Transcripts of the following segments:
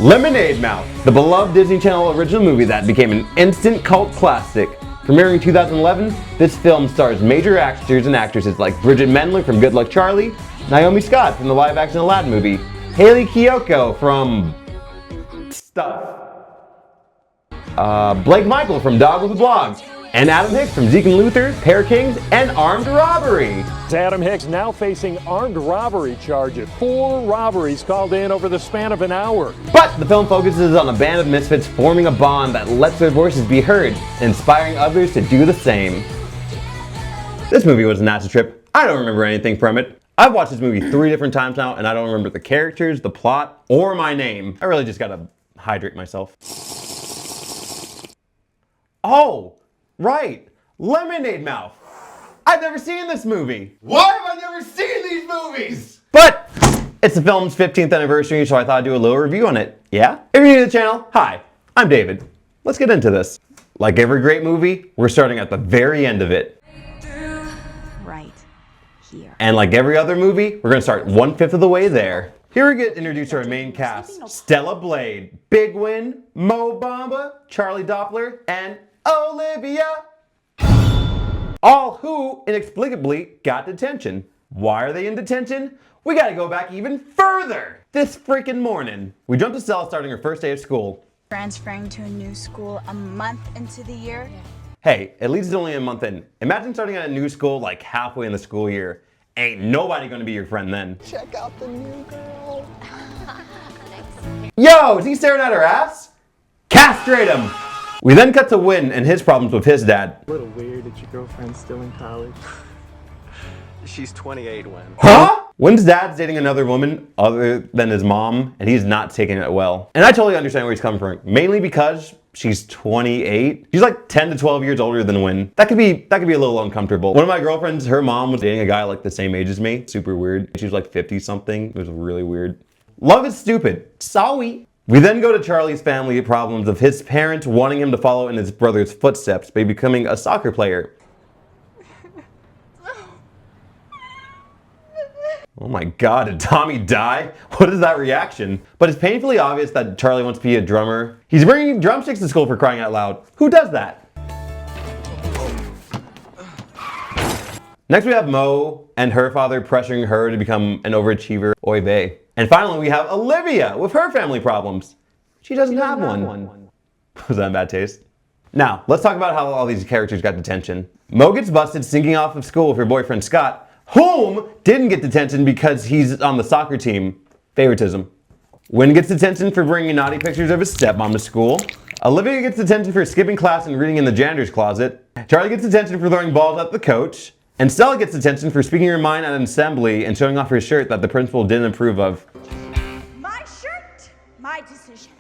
Lemonade Mouth, the beloved Disney Channel original movie that became an instant cult classic. Premiering in 2011, this film stars major actors and actresses like Bridget Mendler from Good Luck Charlie, Naomi Scott from the live-action Aladdin movie, Hayley Kiyoko from Stuff, Blake Michael from Dog with a Blog, and Adam Hicks from Zeke and Luther, Pair Kings, and Armed Robbery. Adam Hicks now facing armed robbery charges. 4 robberies called in over the span of an hour. But the film focuses on a band of misfits forming a bond that lets their voices be heard, inspiring others to do the same. This movie was an acid trip. I don't remember anything from it. I've watched this movie 3 different times now, and I don't remember the characters, the plot, or my name. I really just gotta hydrate myself. Oh! Right, Lemonade Mouth. I've never seen this movie. Why have I never seen these movies? But it's the film's 15th anniversary, so I thought I'd do a little review on it. Yeah? If you're new to the channel, hi, I'm David. Let's get into this. Like every great movie, we're starting at the very end of it. Right here. And like every other movie, we're gonna start 1/5 of the way there. Here we get introduced to our main cast. Stella Blade, Big Win, Mo Bamba, Charlie Doppler, and Olivia. All who inexplicably got detention. Why are they in detention? We gotta go back even further. This freaking morning, we jumped to Stella starting her first day of school. Transferring to a new school a month into the year. Hey, at least it's only a month in. Imagine starting at a new school like halfway in the school year. Ain't nobody gonna be your friend then. Check out the new girl. Yo, is he staring at her ass? Castrate him! We then cut to Win and his problems with his dad. A little weird that your girlfriend's still in college. She's 28 when. Huh? Win's dad's dating another woman other than his mom, and he's not taking it well. And I totally understand where he's coming from, mainly because she's 28. She's like 10 to 12 years older than Win. That could be a little uncomfortable. One of my girlfriends, her mom was dating a guy like the same age as me. Super weird. She was like 50 something. It was really weird. Love is stupid. Sorry. We then go to Charlie's family problems of his parents wanting him to follow in his brother's footsteps by becoming a soccer player. Oh my god, did Tommy die? What is that reaction? But it's painfully obvious that Charlie wants to be a drummer. He's bringing drumsticks to school for crying out loud. Who does that? Next we have Mo and her father pressuring her to become an overachiever. Oy vey. And finally we have Olivia with her family problems. She doesn't have one. Was that in bad taste? Now, let's talk about how all these characters got detention. Mo gets busted sneaking off of school with her boyfriend Scott, whom didn't get detention because he's on the soccer team. Favoritism. Win gets detention for bringing naughty pictures of his stepmom to school. Olivia gets detention for skipping class and reading in the janitor's closet. Charlie gets detention for throwing balls at the coach. And Stella gets detention for speaking her mind at an assembly and showing off her shirt that the principal didn't approve of. My shirt, my decision.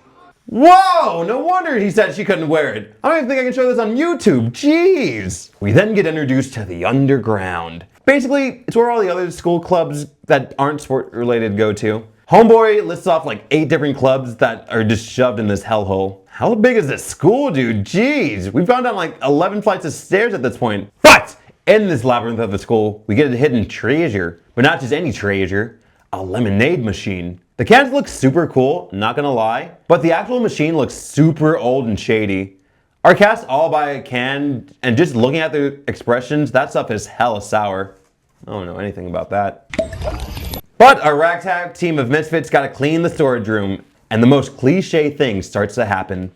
Whoa! No wonder he said she couldn't wear it. I don't even think I can show this on YouTube. Jeez! We then get introduced to the underground. Basically, it's where all the other school clubs that aren't sport related go to. Homeboy lists off like 8 different clubs that are just shoved in this hellhole. How big is this school, dude? Jeez! We've gone down like 11 flights of stairs at this point. But in this labyrinth of the school, we get a hidden treasure. But not just any treasure, a lemonade machine. The cans look super cool, not gonna lie, but the actual machine looks super old and shady. Our cast all buy a can, and just looking at their expressions, that stuff is hella sour. I don't know anything about that. But our ragtag team of misfits gotta clean the storage room, and the most cliche thing starts to happen.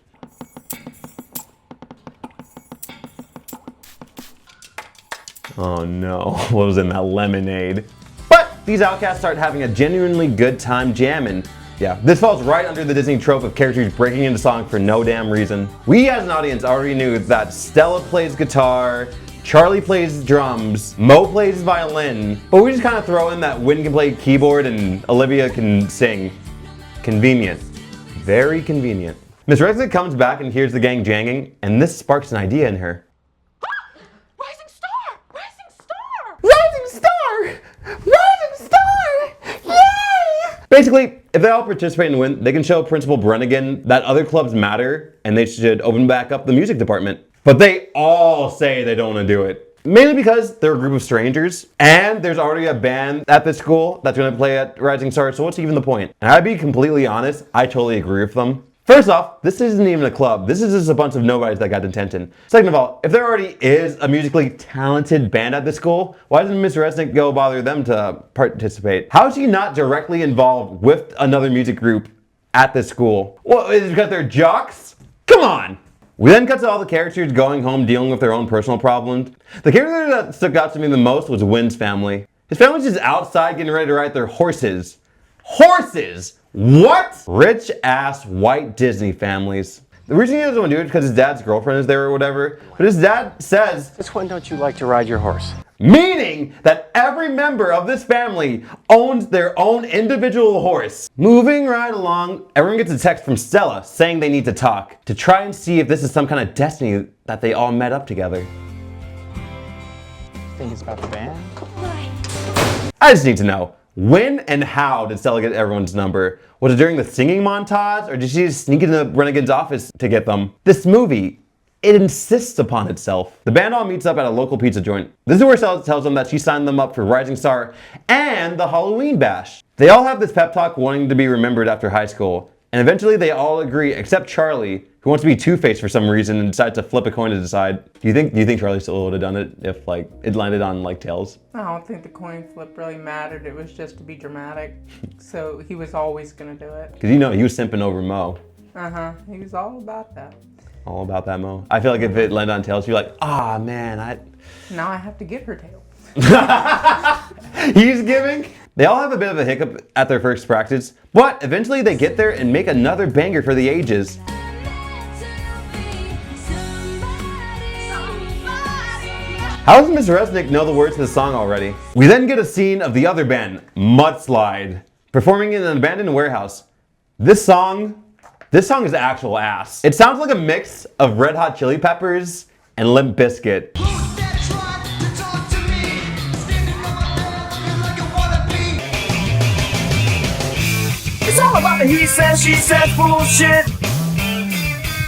Oh no, what was in that lemonade? But these outcasts start having a genuinely good time jamming. Yeah, this falls right under the Disney trope of characters breaking into song for no damn reason. We as an audience already knew that Stella plays guitar, Charlie plays drums, Mo plays violin, but we just kind of throw in that Win can play keyboard and Olivia can sing. Convenient. Very convenient. Miss Resnick comes back and hears the gang janging, and this sparks an idea in her. Rising star! Rising star! Rising star! Rising star! Yay! Basically, if they all participate and win, they can show Principal Brennigan that other clubs matter and they should open back up the music department. But they all say they don't want to do it. Mainly because they're a group of strangers, and there's already a band at this school that's going to play at Rising Star, so what's even the point? And I'd be completely honest, I totally agree with them. First off, this isn't even a club. This is just a bunch of nobodies that got detention. Second of all, if there already is a musically talented band at this school, why doesn't Miss Resnick go bother them to participate? How is she not directly involved with another music group at this school? Well, is it because they're jocks? Come on! We then cut to all the characters going home dealing with their own personal problems. The character that stuck out to me the most was Wynn's family. His family's just outside getting ready to ride their horses. Horses! What? Rich ass white Disney families. The reason he doesn't want to do it is because his dad's girlfriend is there or whatever. But his dad says, Since when don't you like to ride your horse? meaning that every member of this family owns their own individual horse. Moving right along, everyone gets a text from Stella saying they need to talk to try and see if this is some kind of destiny that they all met up together. Think it's about the band? I just need to know, when and how did Stella get everyone's number? Was it during the singing montage, or did she just sneak into Renegade's office to get them? This movie, it insists upon itself. The band all meets up at a local pizza joint. This is where Stella tells them that she signed them up for Rising Star and the Halloween Bash. They all have this pep talk wanting to be remembered after high school, and eventually they all agree except Charlie, who wants to be Two-Face for some reason and decides to flip a coin to decide. Do you think Charlie still would have done it if like it landed on like tails? I don't think the coin flip really mattered. It was just to be dramatic. So he was always gonna do it. Because you know he was simping over Mo. He was all about that. All about that Mo. I feel like if it landed on tails, you're like, ah man, Now I have to give her tail. He's giving. They all have a bit of a hiccup at their first practice, but eventually they get there and make another banger for the ages. How does Miss Resnick know the words to the song already? We then get a scene of the other band, Mudslide, performing in an abandoned warehouse. This song is actual ass. It sounds like a mix of Red Hot Chili Peppers and Limp Bizkit. It's all about the he said, she said bullshit.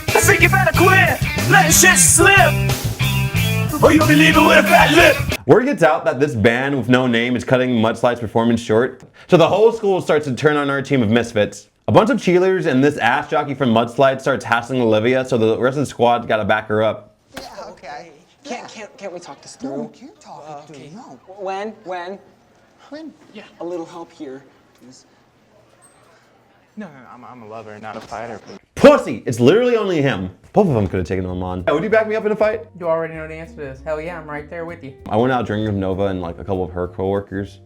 I think you better quit letting shit slip, or you'll be leaving with a fat lip. Word gets out that this band with no name is cutting Mudslide's performance short, so the whole school starts to turn on our team of misfits. A bunch of cheerleaders and this ass jockey from Mudslide starts hassling Olivia, so the rest of the squad gotta back her up. Yeah, okay. Can't we talk this through? No, we can't talk it through, no. When? When? Yeah. A little help here, please. No, I'm a lover, not a fighter. Pussy! It's literally only him. Both of them could have taken him on. Would you back me up in a fight? You already know the answer to this. Hell yeah, I'm right there with you. I went out drinking with Nova and like a couple of her coworkers.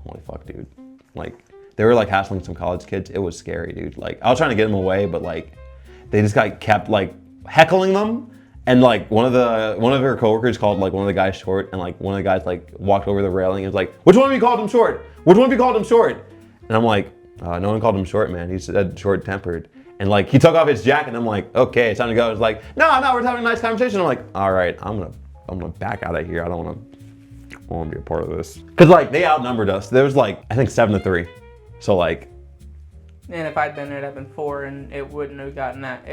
Holy fuck, dude. Like, they were like hassling some college kids. It was scary, dude. Like, I was trying to get them away, but like, they just kept like heckling them. And like one of her coworkers called like one of the guys short, and like one of the guys like walked over the railing and was like, "Which one of you called him short? Which one of you called him short?" And I'm like, no one called him short, man. He said short-tempered. And like he took off his jacket, and I'm like, okay, it's time to go. It's like, no, we're having a nice conversation. I'm like, all right, I'm gonna back out of here. I don't want to be a part of this. Cause like they outnumbered us. There was like I think 7-3. So like. And if I'd been there, it'd have been 4, and it wouldn't have gotten that.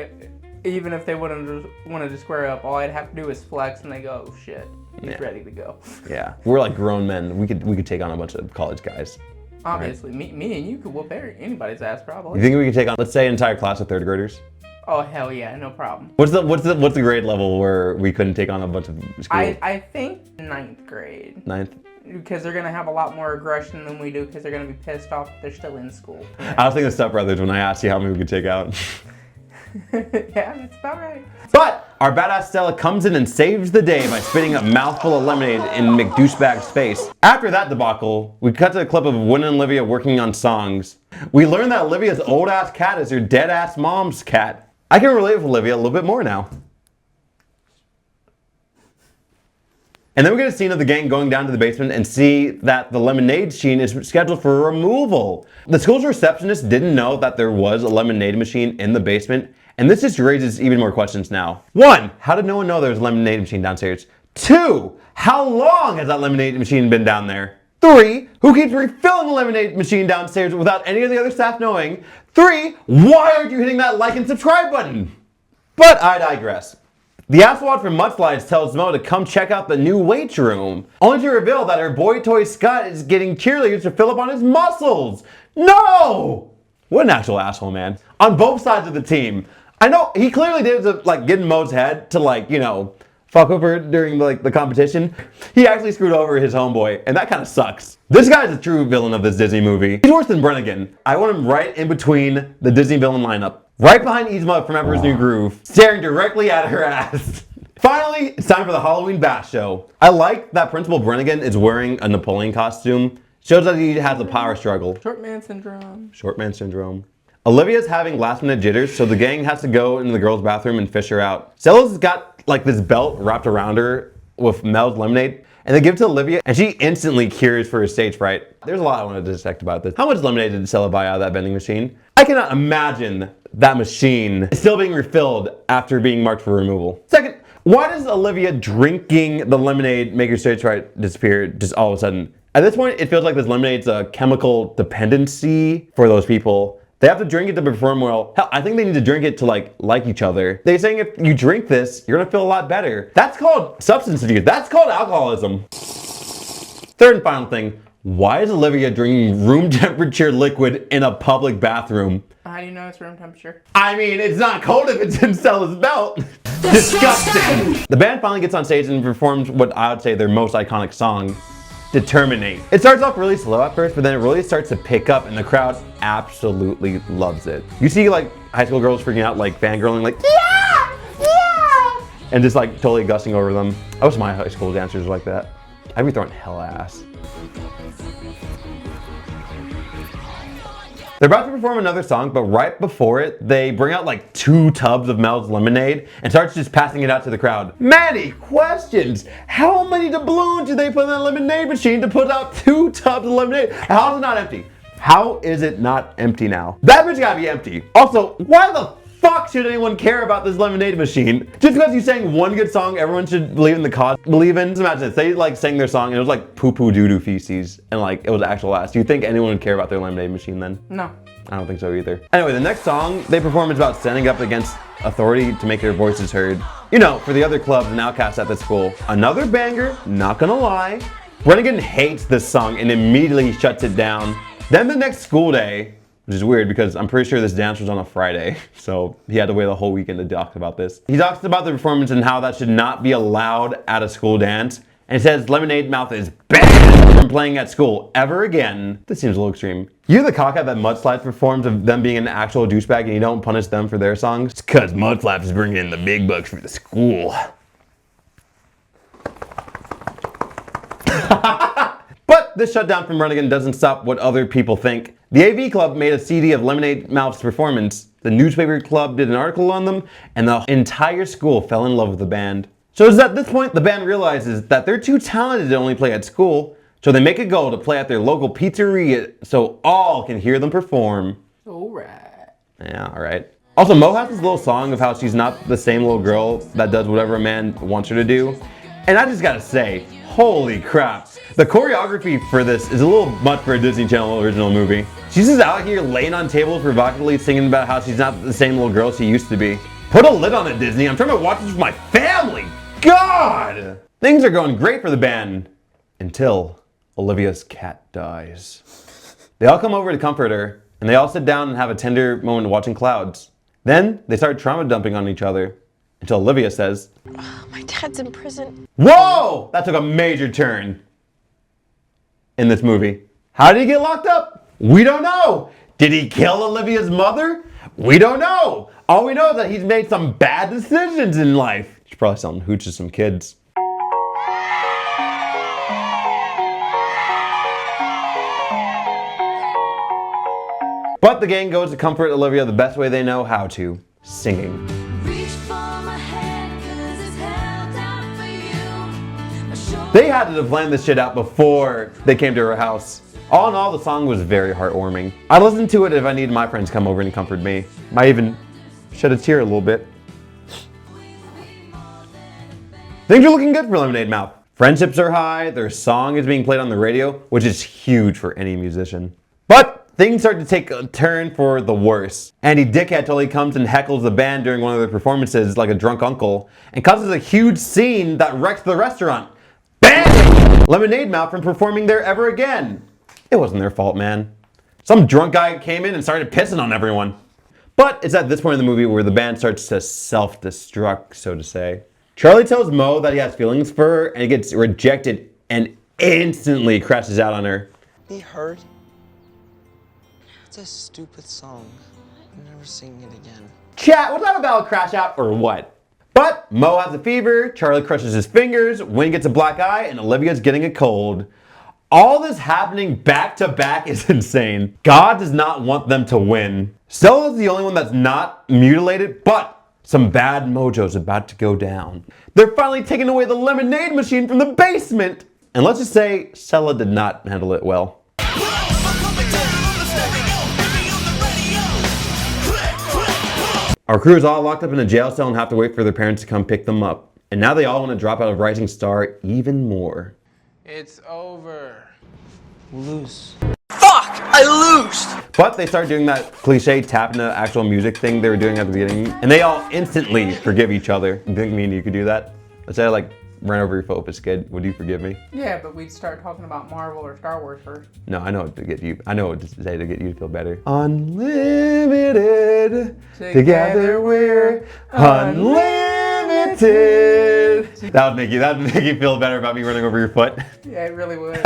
Even if they wouldn't have wanted to square up, all I'd have to do is flex, and they go, oh shit, he's ready to go. Yeah, we're like grown men. We could take on a bunch of college guys. Obviously, right? me and you could whoop anybody's ass probably. You think we could take on, let's say, an entire class of 3rd graders? Oh hell yeah, no problem. What's the grade level where we couldn't take on a bunch of schools? I think 9th grade. 9th? Because they're gonna have a lot more aggression than we do, because they're gonna be pissed off that they're still in school. I was thinking of Step Brothers when I asked you how many we could take out. Yeah, that's about right. But our badass Stella comes in and saves the day by spitting a mouthful of lemonade in McDouchebag's face. After that debacle, we cut to a clip of Wynn and Olivia working on songs. We learn that Olivia's old ass cat is her dead ass mom's cat. I can relate with Olivia a little bit more now. And then we get a scene of the gang going down to the basement and see that the lemonade machine is scheduled for removal. The school's receptionist didn't know that there was a lemonade machine in the basement, and this just raises even more questions now. 1, how did no one know there was a lemonade machine downstairs? 2, how long has that lemonade machine been down there? 3, who keeps refilling the lemonade machine downstairs without any of the other staff knowing? 3, why aren't you hitting that like and subscribe button? But I digress. The asswad from Mudslides tells Mo to come check out the new weight room, only to reveal that her boy toy Scott is getting cheerleaders to fill up on his muscles. No! What an actual asshole, man. On both sides of the team. I know he clearly did it to like get in Mo's head to like, you know, fuck over during like the competition. He actually screwed over his homeboy, and that kind of sucks. This guy's a true villain of this Disney movie. He's worse than Brennigan. I want him right in between the Disney villain lineup. Right behind Yzma from Emperor's New Groove, staring directly at her ass. Finally, it's time for the Halloween Bash Show. I like that Principal Brennigan is wearing a Napoleon costume. Shows that he has a power struggle. Short man syndrome. Short man syndrome. Olivia's having last minute jitters, so the gang has to go into the girls' bathroom and fish her out. Stella's got like this belt wrapped around her with Mel's lemonade, and they give it to Olivia, and she instantly cures for her stage fright. There's a lot I want to dissect about this. How much lemonade did Stella buy out of that vending machine? I cannot imagine that machine is still being refilled after being marked for removal. Second, why does Olivia drinking the lemonade make her stage fright disappear just all of a sudden? At this point, it feels like this lemonade's a chemical dependency for those people. They have to drink it to perform well. Hell, I think they need to drink it to like each other. They're saying if you drink this, you're gonna feel a lot better. That's called substance abuse. That's called alcoholism. Third and final thing, why is Olivia drinking room temperature liquid in a public bathroom? How do you know it's room temperature? I mean, it's not cold if it's in Stella's belt. Disgusting. The band finally gets on stage and performs what I would say their most iconic song, Determinate. It starts off really slow at first, but then it really starts to pick up and the crowd absolutely loves it. You see like high school girls freaking out, like fangirling, like, yeah, yeah, and just like totally gushing over them. I wish my high school dancers were like that. I'd be throwing hell ass. They're about to perform another song, but right before it, they bring out like 2 tubs of Mel's lemonade and starts just passing it out to the crowd. Many questions. How many doubloons do they put in that lemonade machine to put out 2 tubs of lemonade? How is it not empty? How is it not empty now? That bitch gotta be empty. Also, why the fuck should anyone care about this lemonade machine? Just because you sang one good song, everyone should believe in the cause. Believe in. Just imagine this. They like sang their song and it was like poo poo doo doo feces and like it was actual ass. Do you think anyone would care about their lemonade machine then? No. I don't think so either. Anyway, the next song they perform is about standing up against authority to make their voices heard. You know, for the other clubs and outcasts at the school. Another banger, not gonna lie. Brennigan hates this song and immediately shuts it down. Then the next school day, which is weird because I'm pretty sure this dance was on a Friday, so he had to wait the whole weekend to talk about this. He talks about the performance and how that should not be allowed at a school dance, and says Lemonade Mouth is banned from playing at school ever again. This seems a little extreme. You're the cockhead that Mudslides performs of them being an actual douchebag and you don't punish them for their songs? It's cause Mudslides is bringing in the big bucks for the school. But this shutdown from Brennigan doesn't stop what other people think. The AV Club made a CD of Lemonade Mouth's performance. The newspaper club did an article on them, and the entire school fell in love with the band. So it's at this point the band realizes that they're too talented to only play at school, so they make a goal to play at their local pizzeria so all can hear them perform. Alright. Yeah, alright. Also, Mo has this little song of how she's not the same little girl that does whatever a man wants her to do. And I just gotta say, holy crap. The choreography for this is a little much for a Disney Channel original movie. She's just out here laying on tables provocatively singing about how she's not the same little girl she used to be. Put a lid on it, Disney. I'm trying to watch this with my family. God! Things are going great for the band until Olivia's cat dies. They all come over to comfort her, and they all sit down and have a tender moment watching clouds. Then they start trauma dumping on each other until Olivia says, My dad's in prison. whoa! That took a major turn in this movie. How did he get locked up? We don't know. Did he kill Olivia's mother? We don't know. All we know is that he's made some bad decisions in life. He's probably selling hooch to some kids. But the gang goes to comfort Olivia the best way they know how to, singing. They had to have planned this shit out before they came to her house. All in all, the song was very heartwarming. I'd listen to it if I needed my friends to come over and comfort me. Might even shed a tear a little bit. Things are looking good for Lemonade Mouth. Friendships are high, their song is being played on the radio, which is huge for any musician. But things start to take a turn for the worse. Andy Dickhead totally comes and heckles the band during one of their performances like a drunk uncle and causes a huge scene that wrecks the restaurant, banning Lemonade Mouth from performing there ever again. It wasn't their fault, man. Some drunk guy came in and started pissing on everyone. But it's at this point in the movie where the band starts to self-destruct, so to say. Charlie tells Mo that he has feelings for her and he gets rejected and instantly crashes out on her. Be heard. It's a stupid song. I'm never singing it again. Chat, was that about a crash out or what? But Mo has a fever, Charlie crushes his fingers, Win gets a black eye, and Olivia's getting a cold. All this happening back to back is insane. God does not want them to win. Stella's the only one that's not mutilated, but some bad mojo's about to go down. They're finally taking away the lemonade machine from the basement. And let's just say, Stella did not handle it well. Our crew is all locked up in a jail cell and have to wait for their parents to come pick them up. And now they all want to drop out of Rising Star even more. It's over. Lose. Fuck! I lose! But they start doing that cliche tap into actual music thing they were doing at the beginning, and they all instantly forgive each other. You think me and you could do that? Let's say I like ran over your foot with a skid. Would you forgive me? Yeah, but we'd start talking about Marvel or Star Wars first. No, I know what to get you. I know what to say to get you to feel better. Unlimited. Together we're unlimited. That would make you feel better about me running over your foot. Yeah, it really would.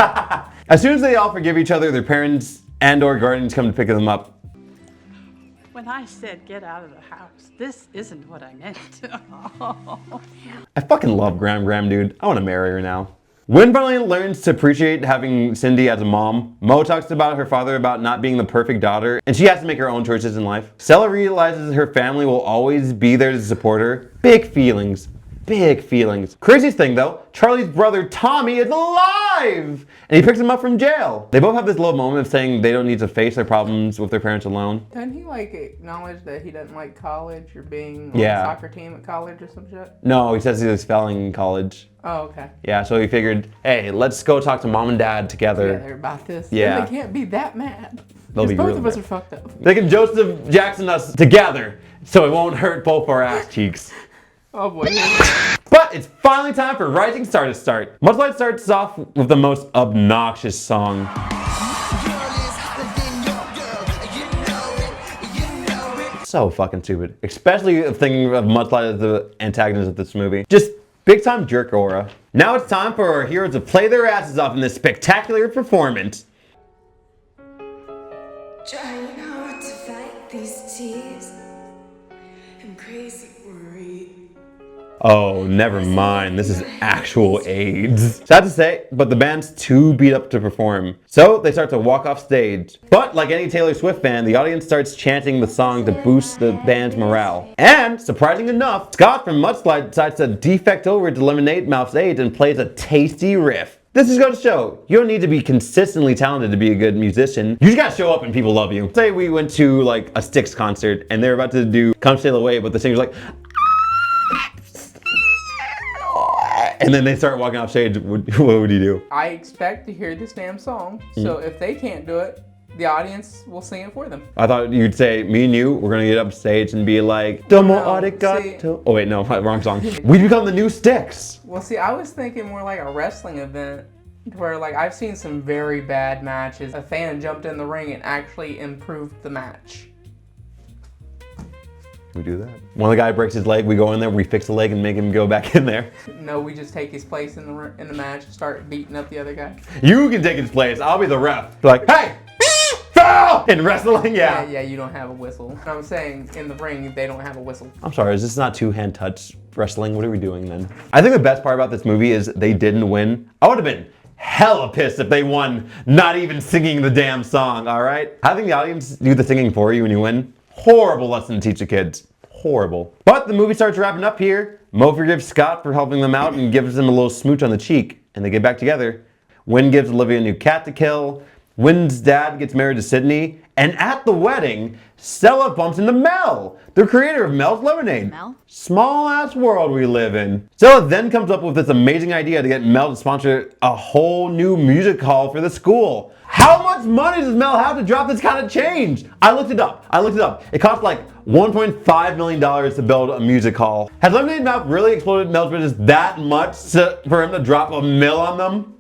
As soon as they all forgive each other, their parents and/or guardians come to pick them up. When I said get out of the house, this isn't what I meant. I fucking love Graham, dude. I want to marry her now. Win finally learns to appreciate having Cindy as a mom. Mo talks about her father about not being the perfect daughter, and she has to make her own choices in life. Stella realizes her family will always be there to support her. Big feelings. Big feelings. Craziest thing though, Charlie's brother Tommy is alive! And he picks him up from jail. They both have this little moment of saying they don't need to face their problems with their parents alone. Doesn't he like acknowledge that he doesn't like college or being on Yeah. the soccer team at college or some shit? No, he says he was failing in college. Oh, okay. Yeah, so he figured, hey, let's go talk to mom and dad together. Yeah, they're about this. Yeah. And they can't be that mad. They'll be Because both really of us mad. are fucked up. They can Joseph Jackson us together so it won't hurt both our ass cheeks. Oh boy. But it's finally time for Rising Star to start. Mudslide starts off with the most obnoxious song. So fucking stupid. Especially thinking of Mudslide as the antagonist of this movie. Just big time jerk aura. Now it's time for our heroes to play their asses off in this spectacular performance. Trying hard to fight these tears. I'm crazy worried. Oh, never mind. This is actual AIDS. Sad to say, but the band's too beat up to perform. So they start to walk off stage. But like any Taylor Swift fan, the audience starts chanting the song to boost the band's morale. And, surprising enough, Scott from Mudslide decides to defect over to Lemonade Mouth's aid and plays a tasty riff. This is going to show, you don't need to be consistently talented to be a good musician. You just gotta show up and people love you. Say we went to like a Styx concert and they're about to do Come Sail Away, but the singer's like, and then they start walking off stage. What would you do? I expect to hear this damn song, so if they can't do it, the audience will sing it for them. I thought you'd say, me and you, we're gonna get up stage and be like, Domo arigato. Oh wait, no, wrong song. We become the new Styx. Well, see, I was thinking more like a wrestling event where, like, I've seen some very bad matches. A fan jumped in the ring and actually improved the match. We do that. When the guy breaks his leg, we go in there, we fix the leg and make him go back in there. No, we just take his place in the match and start beating up the other guy. You can take his place. I'll be the ref. Be like, hey, foul! In wrestling, yeah. Yeah, you don't have a whistle. I'm saying in the ring, they don't have a whistle. I'm sorry, is this not two-hand touch wrestling? What are we doing then? I think the best part about this movie is they didn't win. I would have been hella pissed if they won not even singing the damn song, all right? Having the audience do the singing for you when you win, horrible lesson to teach the kids. Horrible. But the movie starts wrapping up here. Mo forgives Scott for helping them out and gives him a little smooch on the cheek, and they get back together. Win gives Olivia a new cat to kill. Win's dad gets married to Sydney, and at the wedding, Stella bumps into Mel, the creator of Mel's Lemonade. Mel? Small ass world we live in. Stella then comes up with this amazing idea to get Mel to sponsor a whole new music hall for the school. How much money does Mel have to drop this kind of change? I looked it up. It cost like $1.5 million to build a music hall. Has Lemonade Mouth really exploded Mel's business that much for him to drop $1 million on them?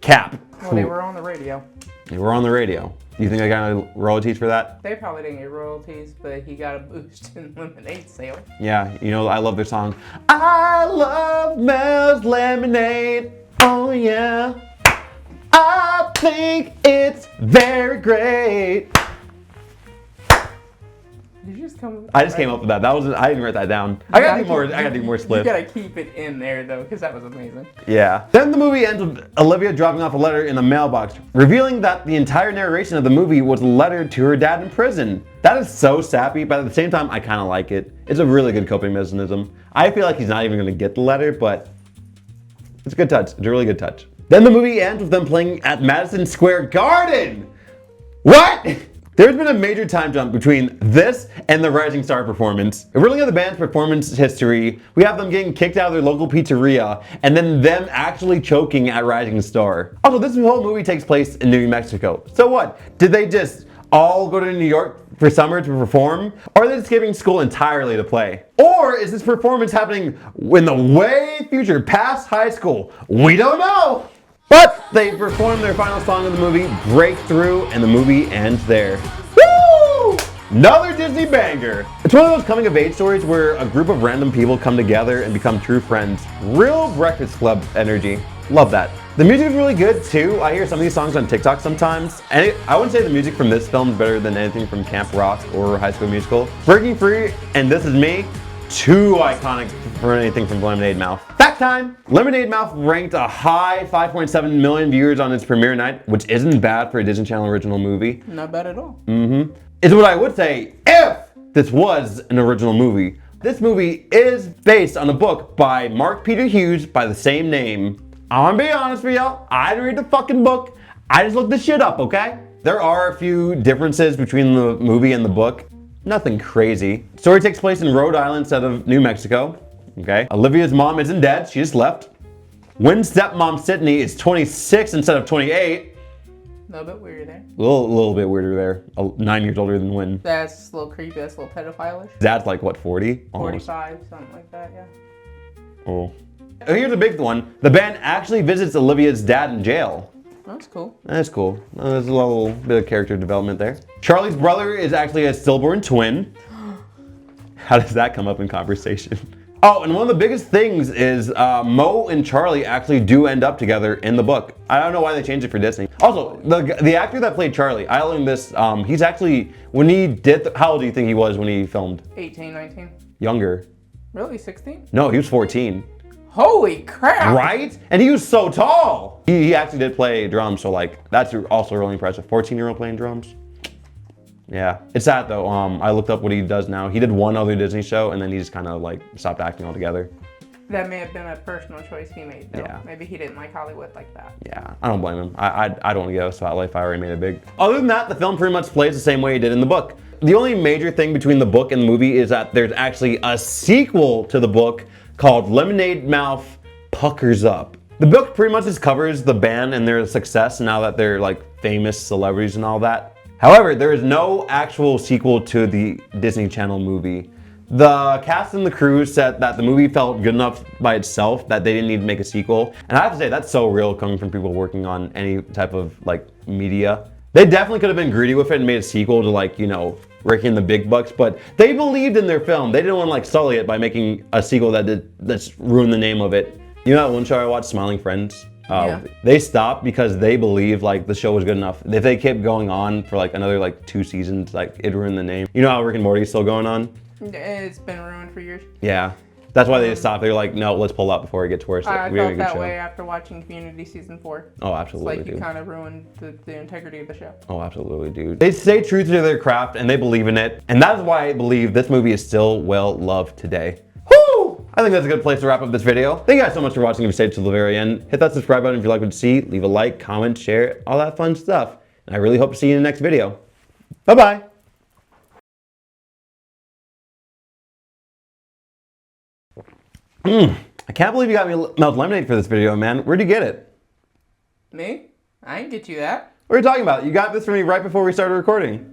Cap. Well, they were on the radio. They were on the radio. Do you think they got any royalties for that? They probably didn't get royalties, but he got a boost in lemonade sales. Yeah, you know, I love their song. I love Mel's Lemonade. Oh yeah. I think it's very great. Did you just come? I just came up with that. I didn't write that down. I gotta do more You slips. gotta keep it in there though, because that was amazing. Yeah. Then the movie ends with Olivia dropping off a letter in the mailbox, revealing that the entire narration of the movie was a letter to her dad in prison. That is so sappy, but at the same time, I kind of like it. It's a really good coping mechanism. I feel like he's not even gonna get the letter, but it's a good touch. It's a really good touch. Then the movie ends with them playing at Madison Square Garden. What? There's been a major time jump between this and the Rising Star performance. If we're looking at the band's performance history, we have them getting kicked out of their local pizzeria and then them actually choking at Rising Star. Also, this whole movie takes place in New Mexico. So what? Did they just all go to New York for summer to perform? Or are they skipping school entirely to play? Or is this performance happening in the way future, past high school? We don't know. But they perform their final song of the movie, Breakthrough, and the movie ends there. Woo! Another Disney banger. It's one of those coming of age stories where a group of random people come together and become true friends. Real Breakfast Club energy. Love that. The music is really good too. I hear some of these songs on TikTok sometimes. And I wouldn't say the music from this film is better than anything from Camp Rock or High School Musical. Breaking Free and This Is Me, too iconic for anything from Lemonade Mouth. Fact time! Lemonade Mouth ranked a high 5.7 million viewers on its premiere night, which isn't bad for a Disney Channel original movie. Not bad at all. Is what I would say if this was an original movie. This movie is based on a book by Mark Peter Hughes by the same name. I'm gonna be honest with y'all, I didn't read the fucking book. I just looked this shit up, okay? There are a few differences between the movie and the book. Nothing crazy. Story takes place in Rhode Island instead of New Mexico. Okay. Olivia's mom isn't dead, she just left. Wynn's stepmom Sydney is 26 instead of 28. A little bit weirder there. A little bit weirder there. 9 years older than Wynn. That's a little creepy, that's a little pedophile-ish. Dad's like what, 40? Almost. 45, something like that, yeah. Oh. Here's a big one. The band actually visits Olivia's dad in jail. That's cool. That's cool. There's a little bit of character development there. Charlie's brother is actually a stillborn twin. How does that come up in conversation? Oh, and one of the biggest things is Mo and Charlie actually do end up together in the book. I don't know why they changed it for Disney. Also, the actor that played Charlie, I learned this, he's actually, when he did, how old do you think he was when he filmed? 18, 19. Younger. Really, 16? No, he was 14. Holy crap! Right? And he was so tall. He actually did play drums, so like, that's also really impressive. 14-year-old playing drums. Yeah, it's sad though. I looked up what he does now. He did one other Disney show and then he just kind of like stopped acting altogether. That may have been a personal choice he made though. Yeah. Maybe he didn't like Hollywood like that. Yeah, I don't blame him. I don't want to get a spotlight if I already made it big. Other than that, the film pretty much plays the same way it did in the book. The only major thing between the book and the movie is that there's actually a sequel to the book called Lemonade Mouth Puckers Up. The book pretty much just covers the band and their success now that they're like famous celebrities and all that. However, there is no actual sequel to the Disney Channel movie. The cast and the crew said that the movie felt good enough by itself that they didn't need to make a sequel. And I have to say, that's so real coming from people working on any type of like media. They definitely could have been greedy with it and made a sequel to like, you know, raking the big bucks, but they believed in their film. They didn't want to like sully it by making a sequel that's ruined the name of it. You know that one show I watched, Smiling Friends? Yeah. They stopped because they believed like the show was good enough. If they kept going on for like another like 2 seasons, like it'd ruin the name. You know how Rick and Morty is still going on? It's been ruined for years. Yeah. That's why they stopped. They're like, no, let's pull out before it gets worse. I We have a felt good that show. way after watching Community Season 4. Oh, It's absolutely, like you dude. kind of ruined the integrity of the show. Oh, absolutely, dude. They stay true to their craft and they believe in it. And that is why I believe this movie is still well loved today. Woo! I think that's a good place to wrap up this video. Thank you guys so much for watching. If you stayed to the very end, hit that subscribe button if you like what you see. Leave a like, comment, share, all that fun stuff. And I really hope to see you in the next video. Bye-bye. I can't believe you got me Melt Lemonade for this video, man. Where'd you get it? Me? I didn't get you that. What are you talking about? You got this for me right before we started recording.